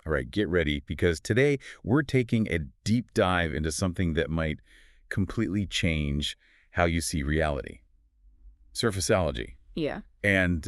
All right, get ready, because today we're taking a deep dive into something that might completely change how you see reality. Surfaceology. Yeah. And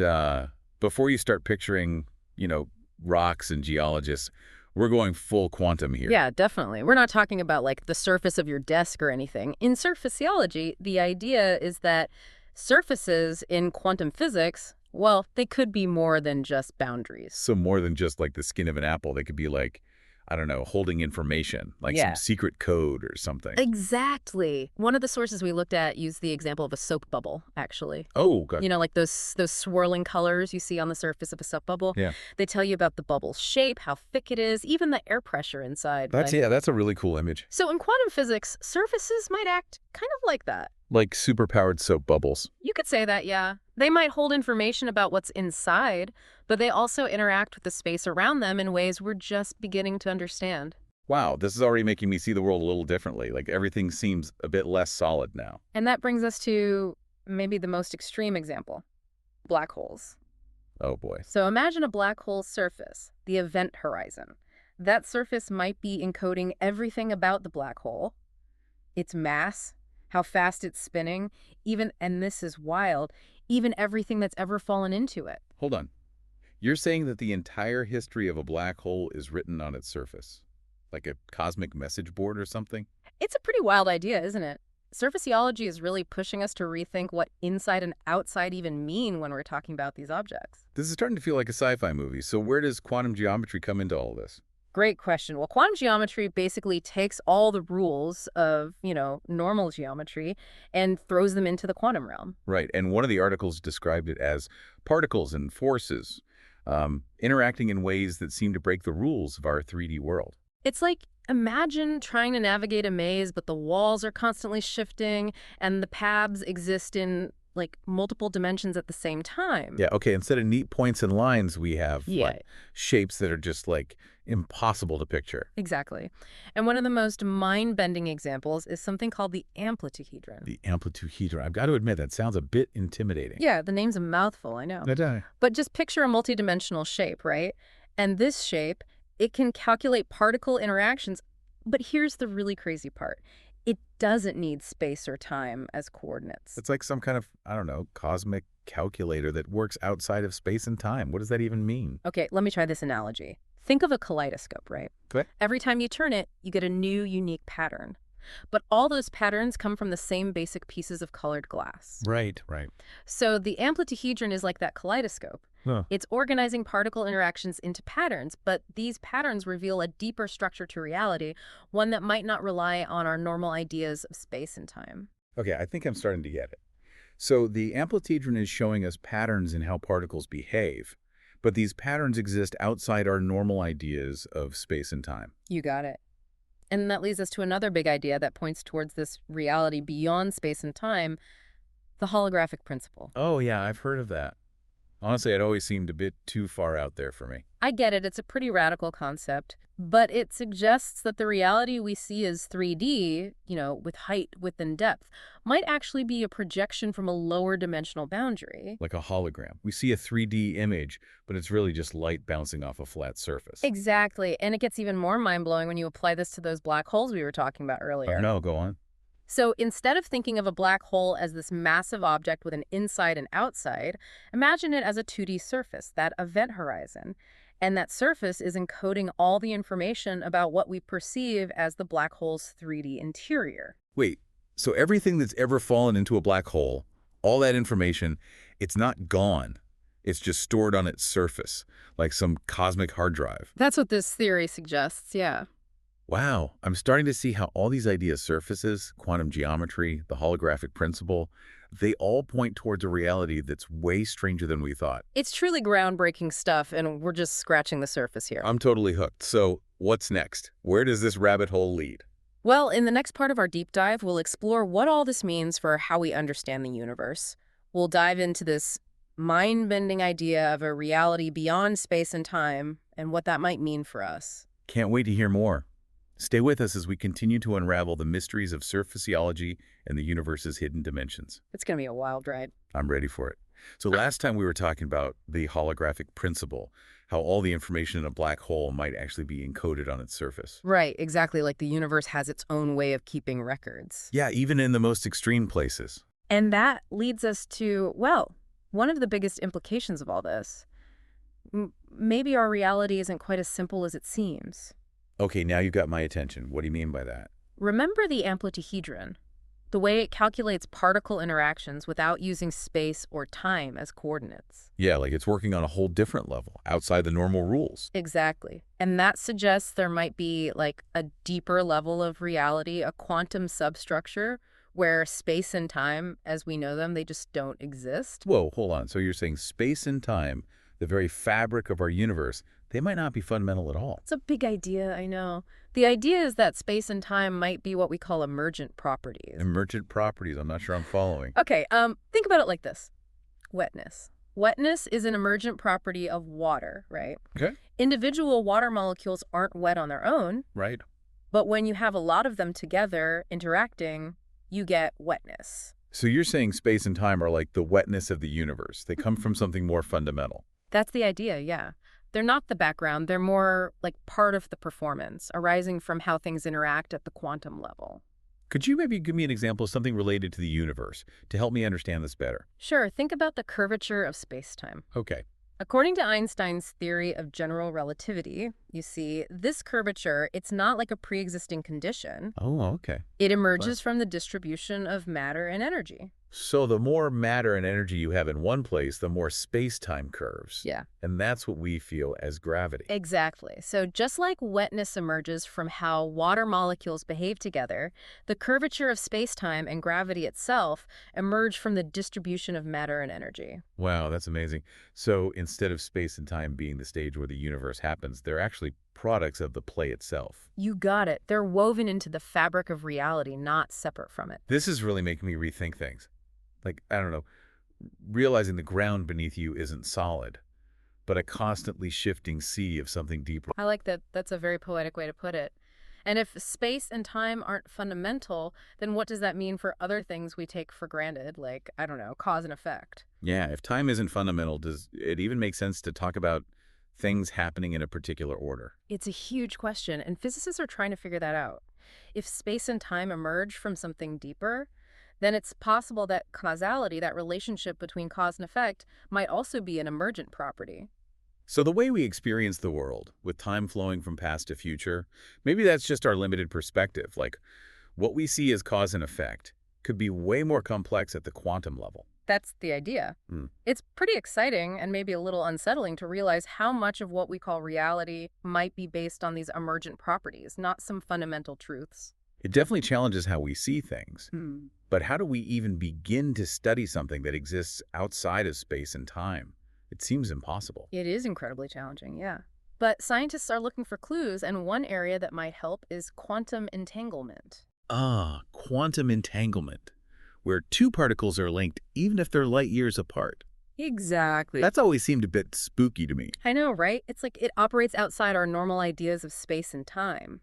before you start picturing, you know, rocks and geologists, we're going full quantum here. Yeah, definitely. We're not talking about like the surface of your desk or anything. In surfaceology, the idea is that surfaces in quantum physics, well, they could be more than just boundaries. So more than just like the skin of an apple, they could be like, I don't know, holding information, like some Yeah. secret code or something. Exactly. One of the sources we looked at used the example of a soap bubble, actually. Oh, God. You know, like those swirling colors you see on the surface of a soap bubble. Yeah. They tell you about the bubble's shape, how thick it is, even the air pressure inside. That's a really cool image. So in quantum physics, surfaces might act kind of like that. Like superpowered soap bubbles. You could say that, yeah. They might hold information about what's inside, but they also interact with the space around them in ways we're just beginning to understand. Wow, this is already making me see the world a little differently. Like everything seems a bit less solid now. And that brings us to maybe the most extreme example, black holes. Oh boy. So imagine a black hole's surface, the event horizon. That surface might be encoding everything about the black hole, its mass, how fast it's spinning, even, and this is wild, even everything that's ever fallen into it. Hold on. You're saying that the entire history of a black hole is written on its surface? Like a cosmic message board or something? It's a pretty wild idea, isn't it? Surfaceology is really pushing us to rethink what inside and outside even mean when we're talking about these objects. This is starting to feel like a sci-fi movie. So where does quantum geometry come into all this? Great question. Well, quantum geometry basically takes all the rules of, normal geometry and throws them into the quantum realm. Right, and one of the articles described it as particles and forces interacting in ways that seem to break the rules of our 3D world. It's like, imagine trying to navigate a maze, but the walls are constantly shifting and the paths exist in, multiple dimensions at the same time. Yeah, okay, instead of neat points and lines, we have Yeah. shapes that are just impossible to picture. Exactly. And one of the most mind-bending examples is something called the amplituhedron. The amplituhedron. I've got to admit, that sounds a bit intimidating. Yeah, the name's a mouthful, I know. But just picture a multidimensional shape, right? And this shape, it can calculate particle interactions. But here's the really crazy part. It doesn't need space or time as coordinates. It's like some kind of, I don't know, cosmic calculator that works outside of space and time. What does that even mean? Okay, let me try this analogy. Think of a kaleidoscope, right? Okay. Every time you turn it, you get a new, unique pattern. But all those patterns come from the same basic pieces of colored glass. Right. So the amplituhedron is like that kaleidoscope. Huh. It's organizing particle interactions into patterns, but these patterns reveal a deeper structure to reality, one that might not rely on our normal ideas of space and time. Okay, I think I'm starting to get it. So the amplituhedron is showing us patterns in how particles behave, but these patterns exist outside our normal ideas of space and time. You got it. And that leads us to another big idea that points towards this reality beyond space and time, the holographic principle. Oh, yeah, I've heard of that. Honestly, it always seemed a bit too far out there for me. I get it, it's a pretty radical concept, but it suggests that the reality we see as 3D, with height, width, and depth, might actually be a projection from a lower dimensional boundary. Like a hologram. We see a 3D image, but it's really just light bouncing off a flat surface. Exactly, and it gets even more mind-blowing when you apply this to those black holes we were talking about earlier. Oh, no, go on. So instead of thinking of a black hole as this massive object with an inside and outside, imagine it as a 2D surface, that event horizon. And that surface is encoding all the information about what we perceive as the black hole's 3D interior. Wait, so everything that's ever fallen into a black hole, all that information, it's not gone. It's just stored on its surface, like some cosmic hard drive. That's what this theory suggests, yeah. Wow, I'm starting to see how all these ideas, surfaces, quantum geometry, the holographic principle, they all point towards a reality that's way stranger than we thought. It's truly groundbreaking stuff, and we're just scratching the surface here. I'm totally hooked. So what's next? Where does this rabbit hole lead? Well, in the next part of our deep dive, we'll explore what all this means for how we understand the universe. We'll dive into this mind-bending idea of a reality beyond space and time and what that might mean for us. Can't wait to hear more. Stay with us as we continue to unravel the mysteries of surfaceology and the universe's hidden dimensions. It's going to be a wild ride. I'm ready for it. So last time we were talking about the holographic principle, how all the information in a black hole might actually be encoded on its surface. Right, exactly, like the universe has its own way of keeping records. Yeah, even in the most extreme places. And that leads us to, well, one of the biggest implications of all this. Maybe our reality isn't quite as simple as it seems. Okay, now you've got my attention. What do you mean by that? Remember the amplituhedron? The way it calculates particle interactions without using space or time as coordinates. Yeah, like it's working on a whole different level, outside the normal rules. Exactly. And that suggests there might be like a deeper level of reality, a quantum substructure, where space and time, as we know them, they just don't exist. Whoa, hold on. So you're saying space and time, the very fabric of our universe, they might not be fundamental at all. It's a big idea, I know. The idea is that space and time might be what we call emergent properties. Emergent properties, I'm not sure I'm following. Okay, think about it like this. Wetness. Wetness is an emergent property of water, right? Okay. Individual water molecules aren't wet on their own, Right. but when you have a lot of them together interacting, you get wetness. So you're saying space and time are like the wetness of the universe. They come from something more fundamental. That's the idea, yeah. They're not the background, they're more like part of the performance, arising from how things interact at the quantum level. Could you maybe give me an example of something related to the universe to help me understand this better? Sure, think about the curvature of space-time. Okay. According to Einstein's theory of general relativity, you see, this curvature, it's not like a pre-existing condition. Oh, okay. It emerges from the distribution of matter and energy. So the more matter and energy you have in one place, the more space-time curves. Yeah. And that's what we feel as gravity. Exactly. So just like wetness emerges from how water molecules behave together, the curvature of space-time and gravity itself emerge from the distribution of matter and energy. Wow, that's amazing. So instead of space and time being the stage where the universe happens, they're actually products of the play itself. You got it. They're woven into the fabric of reality, not separate from it. This is really making me rethink things. Like, I don't know, realizing the ground beneath you isn't solid, but a constantly shifting sea of something deeper. I like that. That's a very poetic way to put it. And if space and time aren't fundamental, then what does that mean for other things we take for granted, like, I don't know, cause and effect? Yeah, if time isn't fundamental, does it even make sense to talk about things happening in a particular order? It's a huge question, and physicists are trying to figure that out. If space and time emerge from something deeper, then it's possible that causality, that relationship between cause and effect, might also be an emergent property. So the way we experience the world, with time flowing from past to future, maybe that's just our limited perspective. Like, what we see as cause and effect could be way more complex at the quantum level. That's the idea. It's pretty exciting and maybe a little unsettling to realize how much of what we call reality might be based on these emergent properties, not some fundamental truths. It definitely challenges how we see things. But how do we even begin to study something that exists outside of space and time? It seems impossible. It is incredibly challenging, yeah. But scientists are looking for clues, and one area that might help is quantum entanglement. Ah, quantum entanglement, where two particles are linked even if they're light years apart. Exactly. That's always seemed a bit spooky to me. I know, right? It's like it operates outside our normal ideas of space and time.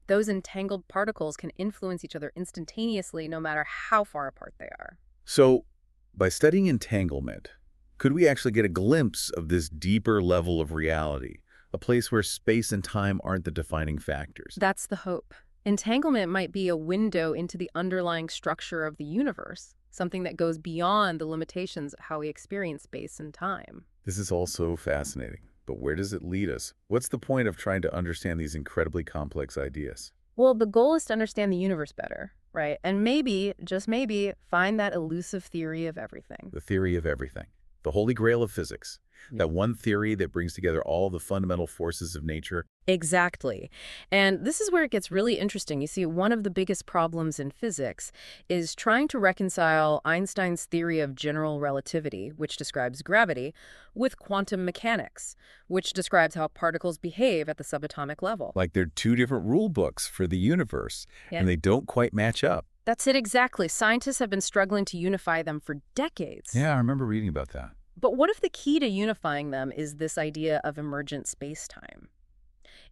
Those entangled particles can influence each other instantaneously no matter how far apart they are. So, by studying entanglement, could we actually get a glimpse of this deeper level of reality, a place where space and time aren't the defining factors? That's the hope. Entanglement might be a window into the underlying structure of the universe, something that goes beyond the limitations of how we experience space and time. This is all so fascinating. But where does it lead us? What's the point of trying to understand these incredibly complex ideas? Well, the goal is to understand the universe better, right? And maybe, just maybe, find that elusive theory of everything. The theory of everything. The holy grail of physics. That one theory that brings together all the fundamental forces of nature. Exactly. And this is where it gets really interesting. You see, one of the biggest problems in physics is trying to reconcile Einstein's theory of general relativity, which describes gravity, with quantum mechanics, which describes how particles behave at the subatomic level. Like they're two different rule books for the universe, Yeah. and they don't quite match up. That's it exactly. Scientists have been struggling to unify them for decades. Yeah, I remember reading about that. But what if the key to unifying them is this idea of emergent space-time?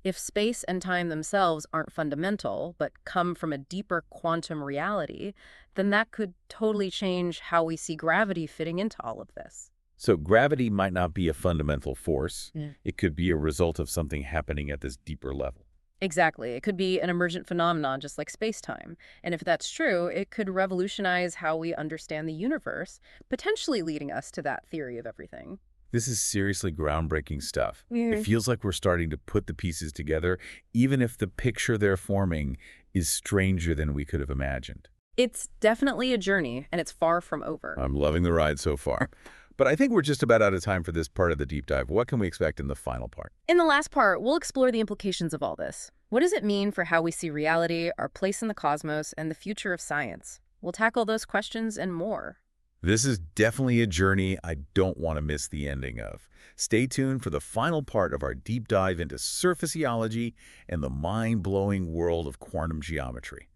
If space and time themselves aren't fundamental, but come from a deeper quantum reality, then that could totally change how we see gravity fitting into all of this. So gravity might not be a fundamental force. Yeah. It could be a result of something happening at this deeper level. Exactly. It could be an emergent phenomenon, just like space-time. And if that's true, it could revolutionize how we understand the universe, potentially leading us to that theory of everything. This is seriously groundbreaking stuff. It Mhm. feels like we're starting to put the pieces together, even if the picture they're forming is stranger than we could have imagined. It's definitely a journey, and it's far from over. I'm loving the ride so far. But I think we're just about out of time for this part of the deep dive. What can we expect in the final part? In the last part, we'll explore the implications of all this. What does it mean for how we see reality, our place in the cosmos, and the future of science? We'll tackle those questions and more. This is definitely a journey I don't want to miss the ending of. Stay tuned for the final part of our deep dive into surfaceology and the mind-blowing world of quantum geometry.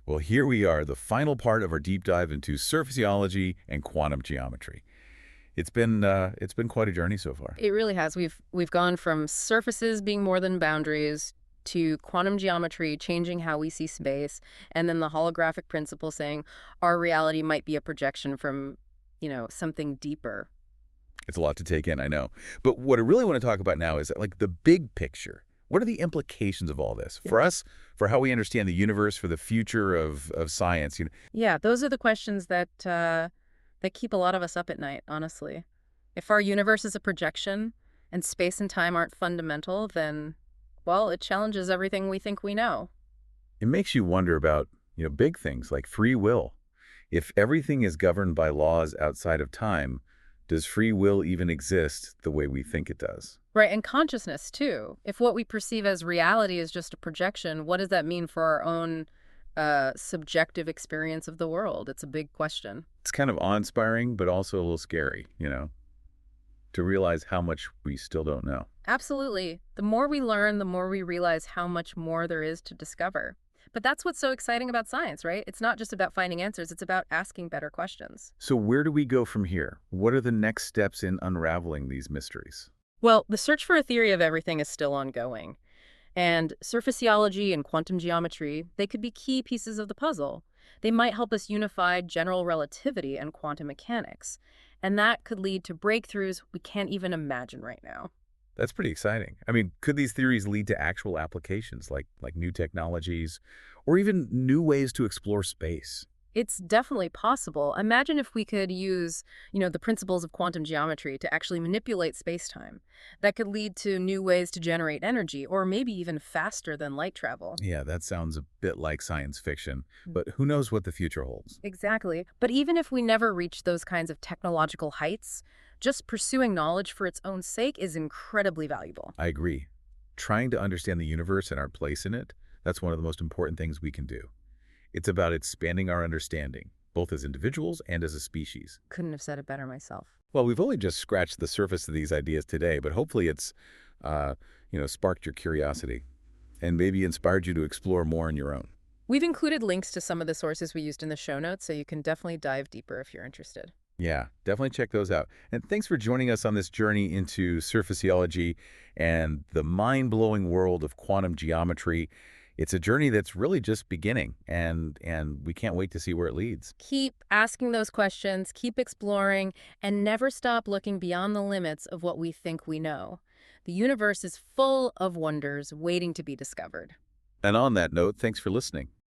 Well, here we are, the final part of our deep dive into surfaceology and quantum geometry. It's been quite a journey so far. It really has. We've gone from surfaces being more than boundaries to quantum geometry changing how we see space, and then the holographic principle saying our reality might be a projection from, something deeper. It's a lot to take in, I know. But what I really want to talk about now is like the big picture. What are the implications of all this for us, for how we understand the universe, for the future of science? Yeah, those are the questions that keep a lot of us up at night, honestly. If our universe is a projection and space and time aren't fundamental, then, well, it challenges everything we think we know. It makes you wonder about, big things like free will. If everything is governed by laws outside of time, does free will even exist the way we think it does? Right, and consciousness, too. If what we perceive as reality is just a projection, what does that mean for our own subjective experience of the world? It's a big question. It's kind of awe-inspiring, but also a little scary, to realize how much we still don't know. Absolutely. The more we learn, the more we realize how much more there is to discover. But that's what's so exciting about science, right? It's not just about finding answers, it's about asking better questions. So where do we go from here? What are the next steps in unraveling these mysteries? Well, the search for a theory of everything is still ongoing. And surfaceology and quantum geometry, they could be key pieces of the puzzle. They might help us unify general relativity and quantum mechanics. And that could lead to breakthroughs we can't even imagine right now. That's pretty exciting. I mean, could these theories lead to actual applications like new technologies or even new ways to explore space? It's definitely possible. Imagine if we could use, the principles of quantum geometry to actually manipulate space-time. That could lead to new ways to generate energy, or maybe even faster than light travel. Yeah, that sounds a bit like science fiction, but who knows what the future holds? Exactly. But even if we never reach those kinds of technological heights, just pursuing knowledge for its own sake is incredibly valuable. I agree. Trying to understand the universe and our place in it, that's one of the most important things we can do. It's about expanding our understanding, both as individuals and as a species. Couldn't have said it better myself. Well, we've only just scratched the surface of these ideas today, but hopefully it's, sparked your curiosity and maybe inspired you to explore more on your own. We've included links to some of the sources we used in the show notes, so you can definitely dive deeper if you're interested. Yeah, definitely check those out. And thanks for joining us on this journey into surfaceology and the mind-blowing world of quantum geometry. It's a journey that's really just beginning, and we can't wait to see where it leads. Keep asking those questions, keep exploring, and never stop looking beyond the limits of what we think we know. The universe is full of wonders waiting to be discovered. And on that note, thanks for listening.